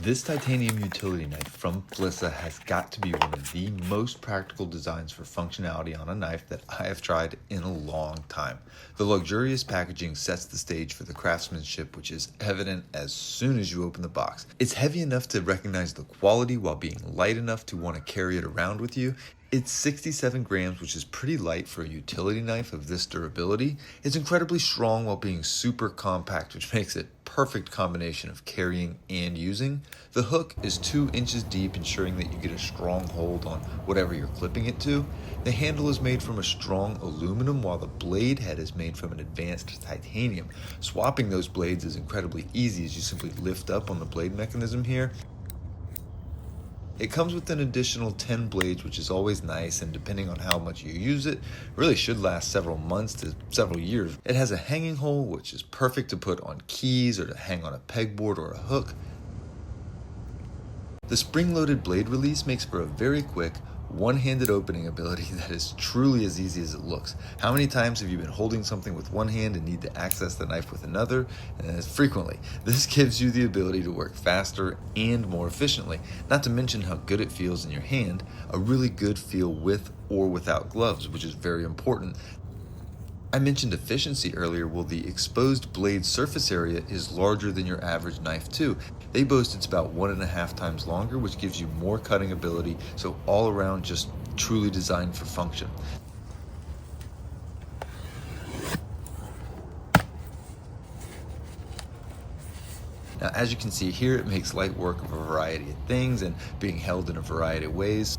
This titanium utility knife from FLISSA has got to be one of the most practical designs for functionality on a knife that I have tried in a long time. The luxurious packaging sets the stage for the craftsmanship, which is evident as soon as you open the box. It's heavy enough to recognize the quality while being light enough to want to carry it around with you. It's 67 grams, which is pretty light for a utility knife of this durability. It's incredibly strong while being super compact, which makes it perfect combination of carrying and using. The hook is 2 inches deep, ensuring that you get a strong hold on whatever you're clipping it to. The handle is made from a strong aluminum, while the blade head is made from an advanced titanium. Swapping those blades is incredibly easy as you simply lift up on the blade mechanism here. It comes with an additional 10 blades, which is always nice, and depending on how much you use it, really should last several months to several years. It has a hanging hole, which is perfect to put on keys or to hang on a pegboard or a hook. The spring-loaded blade release makes for a very quick, one-handed opening ability that is truly as easy as it looks. How many times have you been holding something with one hand and need to access the knife with another? Frequently. This gives you the ability to work faster and more efficiently, not to mention how good it feels in your hand, a really good feel with or without gloves, which is very important. I mentioned efficiency earlier. Well, the exposed blade surface area is larger than your average knife too. They boast it's about 1.5 times longer, which gives you more cutting ability, so all around just truly designed for function. Now, as you can see here, it makes light work of a variety of things and being held in a variety of ways.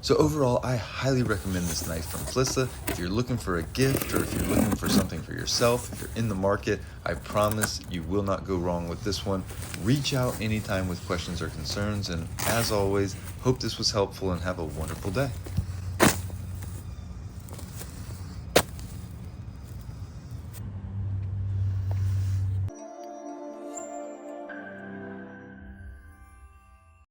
So overall, I highly recommend this knife from FLISSA. If you're looking for a gift or if you're looking for something for yourself, if you're in the market, I promise you will not go wrong with this one. Reach out anytime with questions or concerns, and as always, hope this was helpful and have a wonderful day.